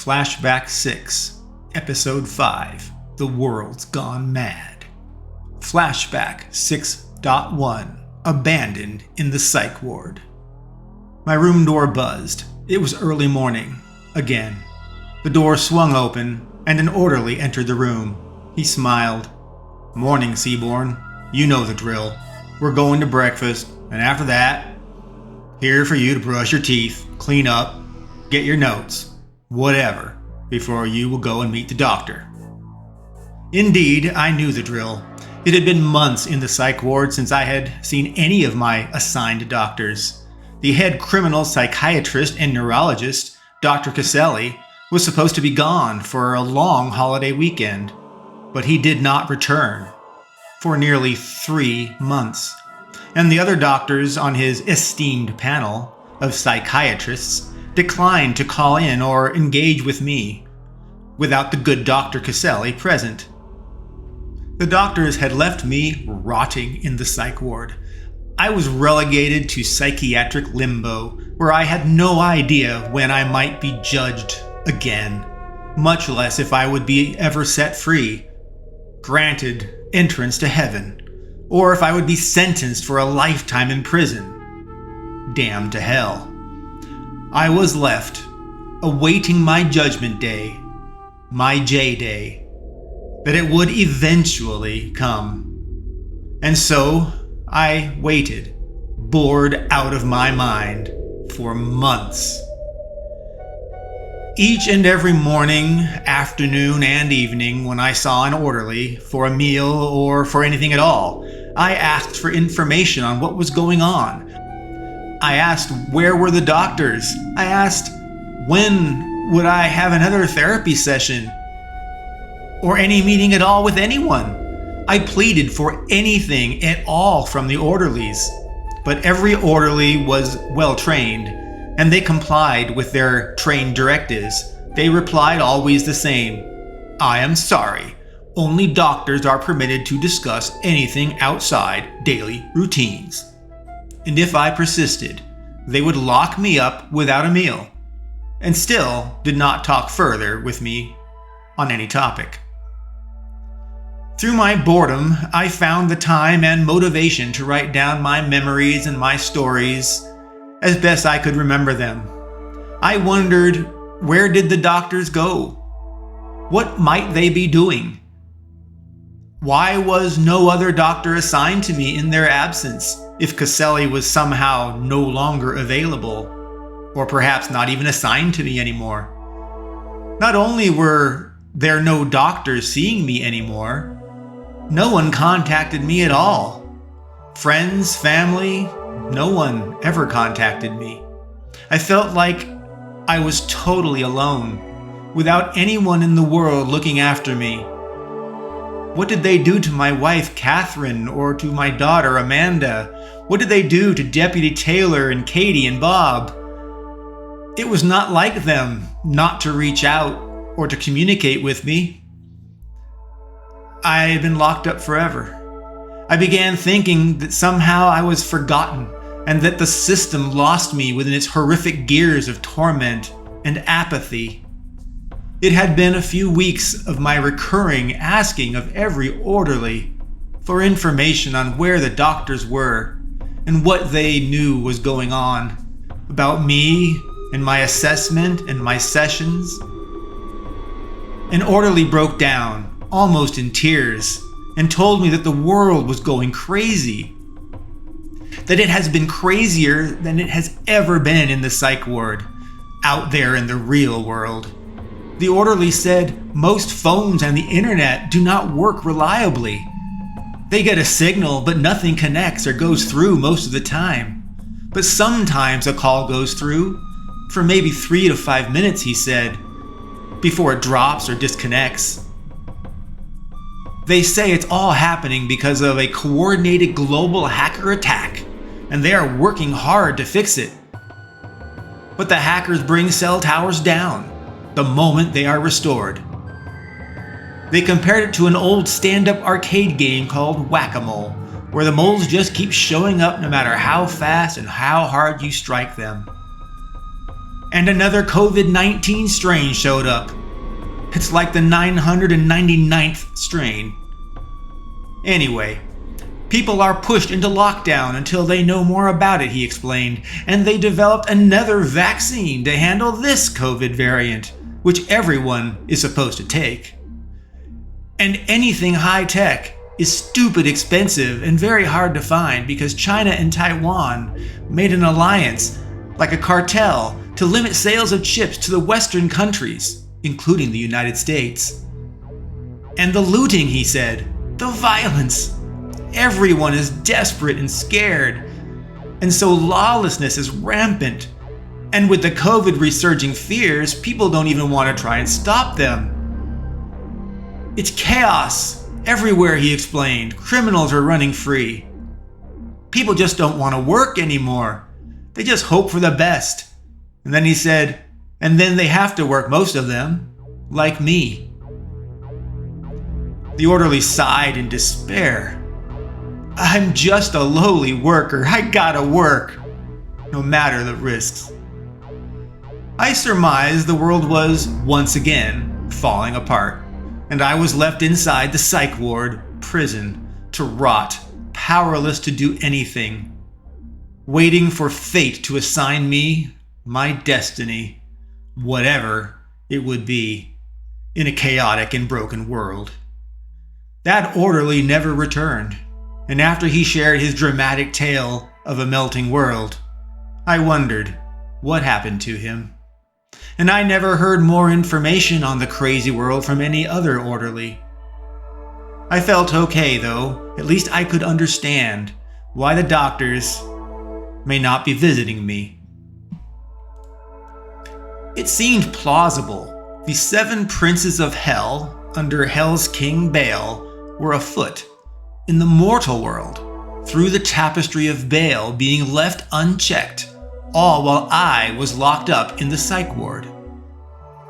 Flashback 6, Episode 5, The World's Gone Mad. Flashback 6.1, Abandoned in the Psych Ward. My room door buzzed. It was early morning. Again. The door swung open, and an orderly entered the room. He smiled. "Morning, Seaborn. You know the drill. We're going to breakfast, and after that, here for you to brush your teeth, clean up, get your notes, whatever, before you will go and meet the doctor." Indeed, I knew the drill. It had been months in the psych ward since I had seen any of my assigned doctors. The head criminal psychiatrist and neurologist, Dr. Caselli, was supposed to be gone for a long holiday weekend, but he did not return for nearly 3 months. And the other doctors on his esteemed panel of psychiatrists declined to call in or engage with me without the good Dr. Caselli present. The doctors had left me rotting in the psych ward. I was relegated to psychiatric limbo, where I had no idea when I might be judged again, much less if I would be ever set free, granted entrance to heaven, or if I would be sentenced for a lifetime in prison, damned to hell. I was left, awaiting my judgment day, my J-Day, that it would eventually come. And so I waited, bored out of my mind, for months. Each and every morning, afternoon, and evening, when I saw an orderly for a meal or for anything at all, I asked for information on what was going on. I asked where were the doctors. I asked when would I have another therapy session or any meeting at all with anyone. I pleaded for anything at all from the orderlies, but every orderly was well trained, and they complied with their trained directives. They replied always the same: "I am sorry. Only doctors are permitted to discuss anything outside daily routines." And if I persisted, they would lock me up without a meal, and still did not talk further with me on any topic. Through my boredom, I found the time and motivation to write down my memories and my stories as best I could remember them. I wondered, where did the doctors go? What might they be doing? Why was no other doctor assigned to me in their absence if Caselli was somehow no longer available, or perhaps not even assigned to me anymore? Not only were there no doctors seeing me anymore, no one contacted me at all. Friends, family, no one ever contacted me. I felt like I was totally alone, without anyone in the world looking after me. What did they do to my wife, Catherine, or to my daughter, Amanda? What did they do to Deputy Taylor and Katie and Bob? It was not like them not to reach out or to communicate with me. I had been locked up forever. I began thinking that somehow I was forgotten, and that the system lost me within its horrific gears of torment and apathy. It had been a few weeks of my recurring asking of every orderly for information on where the doctors were and what they knew was going on about me and my assessment and my sessions. An orderly broke down, almost in tears, and told me that the world was going crazy. That it has been crazier than it has ever been in the psych ward, out there in the real world. The orderly said most phones and the internet do not work reliably. They get a signal, but nothing connects or goes through most of the time. But sometimes a call goes through, for maybe 3 to 5 minutes, he said, before it drops or disconnects. They say it's all happening because of a coordinated global hacker attack, and they are working hard to fix it. But the hackers bring cell towers down the moment they are restored. They compared it to an old stand-up arcade game called Whack-A-Mole, where the moles just keep showing up no matter how fast and how hard you strike them. and another COVID-19 strain showed up. It's like the 999th strain. Anyway, people are pushed into lockdown until they know more about it, he explained, and they developed another vaccine to handle this COVID variant, which everyone is supposed to take. And anything high-tech is stupid expensive and very hard to find because China and Taiwan made an alliance, like a cartel, to limit sales of chips to the Western countries, including the United States. And the looting, he said, the violence. Everyone is desperate and scared, and so lawlessness is rampant. And with the COVID resurging fears, people don't even want to try and stop them. It's chaos everywhere, he explained. Criminals are running free. People just don't want to work anymore. They just hope for the best. And then he said, and then they have to work, most of them, like me. The orderly sighed in despair. I'm just a lowly worker. I gotta work, no matter the risks. I surmised the world was, once again, falling apart, and I was left inside the psych ward, prison, to rot, powerless to do anything, waiting for fate to assign me my destiny, whatever it would be, in a chaotic and broken world. That orderly never returned, and after he shared his dramatic tale of a melting world, I wondered what happened to him. And I never heard more information on the crazy world from any other orderly. I felt okay, though. At least I could understand why the doctors may not be visiting me. It seemed plausible. The 7 princes of hell, under Hell's king Baal, were afoot in the mortal world, through the tapestry of Baal being left unchecked, all while I was locked up in the psych ward.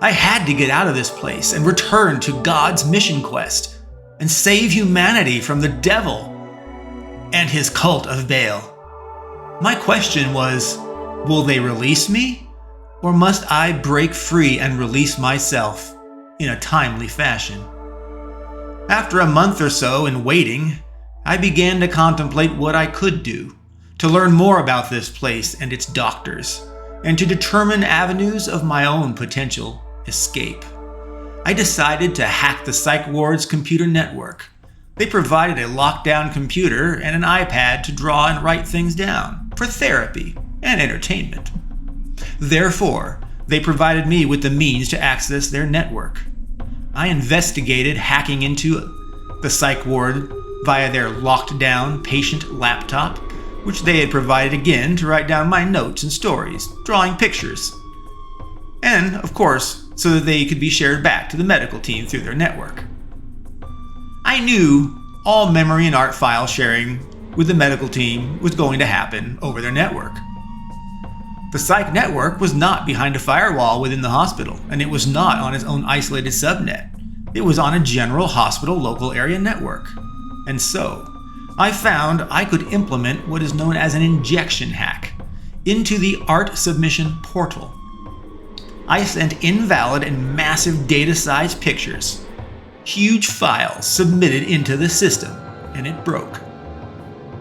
I had to get out of this place and return to God's mission quest and save humanity from the devil and his cult of Baal. My question was, will they release me, or must I break free and release myself in a timely fashion? After a month or so in waiting, I began to contemplate what I could do to learn more about this place and its doctors, and to determine avenues of my own potential escape. I decided to hack the psych ward's computer network. They provided a lockdown computer and an iPad to draw and write things down for therapy and entertainment. Therefore, they provided me with the means to access their network. I investigated hacking into the psych ward via their locked-down patient laptop, which they had provided again to write down my notes and stories, drawing pictures. And, of course, so that they could be shared back to the medical team through their network. I knew all memory and art file sharing with the medical team was going to happen over their network. The psych network was not behind a firewall within the hospital, and it was not on its own isolated subnet. It was on a general hospital local area network. And so, I found I could implement what is known as an injection hack into the art submission portal. I sent invalid and massive data-sized pictures, huge files submitted into the system, and it broke.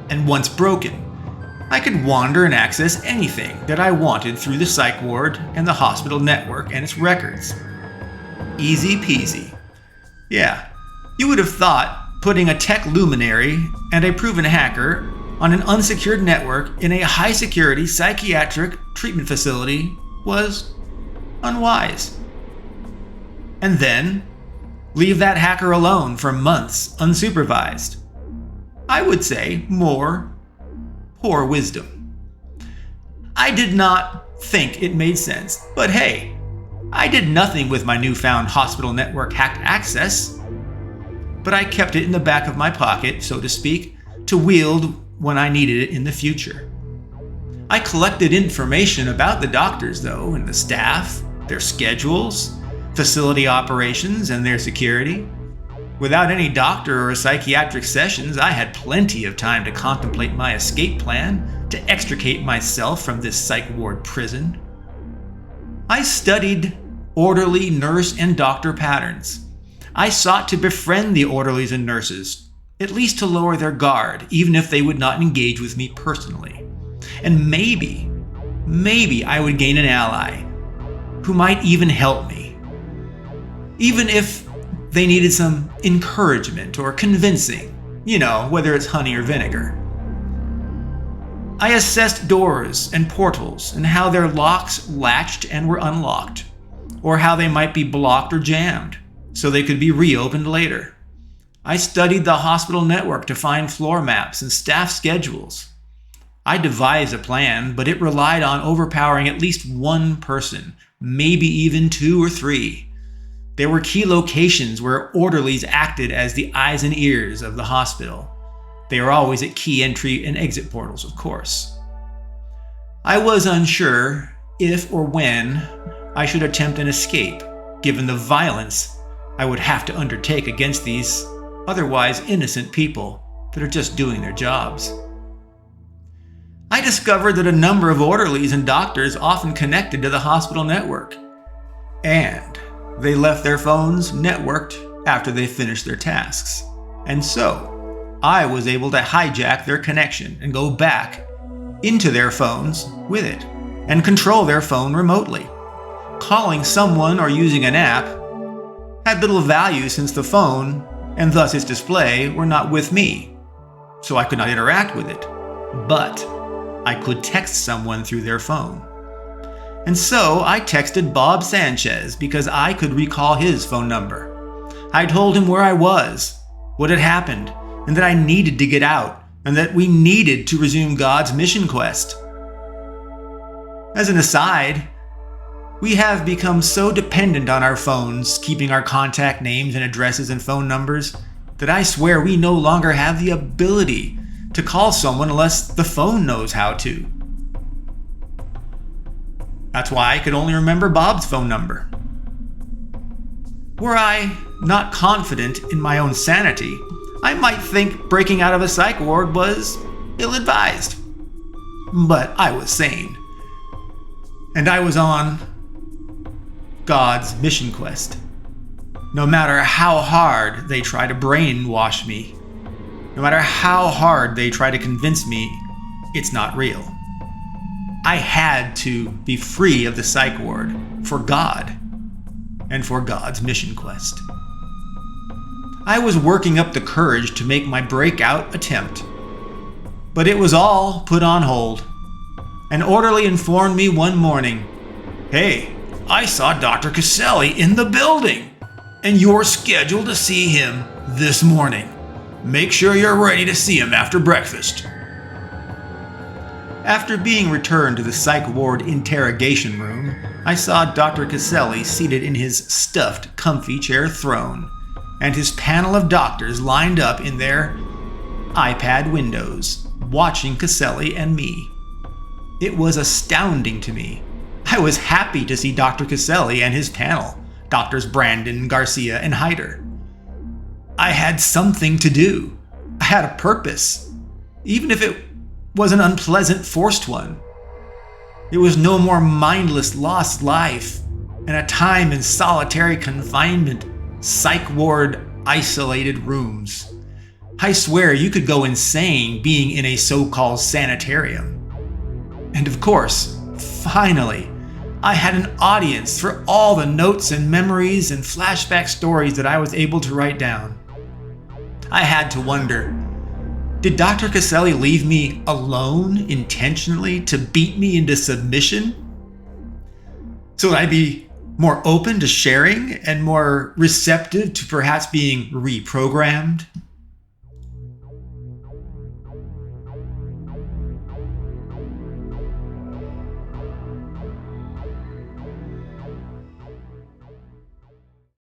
And once broken, I could wander and access anything that I wanted through the psych ward and the hospital network and its records. Easy peasy. Yeah, you would have thought putting a tech luminary and a proven hacker on an unsecured network in a high-security psychiatric treatment facility was unwise. And then leave that hacker alone for months unsupervised. I would say more poor wisdom. I did not think it made sense, but hey, I did nothing with my newfound hospital network hacked access, but I kept it in the back of my pocket, so to speak, to wield when I needed it in the future. I collected information about the doctors, though, and the staff, their schedules, facility operations, and their security. Without any doctor or psychiatric sessions, I had plenty of time to contemplate my escape plan to extricate myself from this psych ward prison. I studied orderly, nurse, and doctor patterns. I sought to befriend the orderlies and nurses, at least to lower their guard, even if they would not engage with me personally. And maybe I would gain an ally who might even help me, even if they needed some encouragement or convincing, whether it's honey or vinegar. I assessed doors and portals and how their locks latched and were unlocked, or how they might be blocked or jammed so they could be reopened later. I studied the hospital network to find floor maps and staff schedules. I devised a plan, but it relied on overpowering at least one person, maybe even 2 or 3. There were key locations where orderlies acted as the eyes and ears of the hospital. They were always at key entry and exit portals, of course. I was unsure if or when I should attempt an escape, given the violence I would have to undertake against these otherwise innocent people that are just doing their jobs. I discovered that a number of orderlies and doctors often connected to the hospital network, and they left their phones networked after they finished their tasks. And so, I was able to hijack their connection and go back into their phones with it and control their phone remotely. Calling someone or using an app had little value since the phone, and thus its display, were not with me, so I could not interact with it. But I could text someone through their phone. And so I texted Bob Sanchez because I could recall his phone number. I told him where I was, what had happened, and that I needed to get out, and that we needed to resume God's mission quest. As an aside, we have become so dependent on our phones, keeping our contact names and addresses and phone numbers, that I swear we no longer have the ability to call someone unless the phone knows how to. That's why I could only remember Bob's phone number. Were I not confident in my own sanity, I might think breaking out of a psych ward was ill-advised. But I was sane. And I was on God's mission quest. No matter how hard they try to brainwash me, no matter how hard they try to convince me it's not real, I had to be free of the psych ward for God and for God's mission quest. I was working up the courage to make my breakout attempt, but it was all put on hold. An orderly informed me one morning, "Hey, I saw Dr. Caselli in the building, and you're scheduled to see him this morning. Make sure you're ready to see him after breakfast." After being returned to the psych ward interrogation room, I saw Dr. Caselli seated in his stuffed, comfy chair throne, and his panel of doctors lined up in their iPad windows, watching Caselli and me. It was astounding to me. I was happy to see Dr. Caselli and his panel, Doctors Brandon, Garcia, and Hyder. I had something to do. I had a purpose, even if it was an unpleasant, forced one. It was no more mindless lost life and a time in solitary confinement, psych ward isolated rooms. I swear you could go insane being in a so-called sanitarium. And of course, finally, I had an audience for all the notes and memories and flashback stories that I was able to write down. I had to wonder, did Dr. Caselli leave me alone intentionally to beat me into submission? So would I be more open to sharing and more receptive to perhaps being reprogrammed?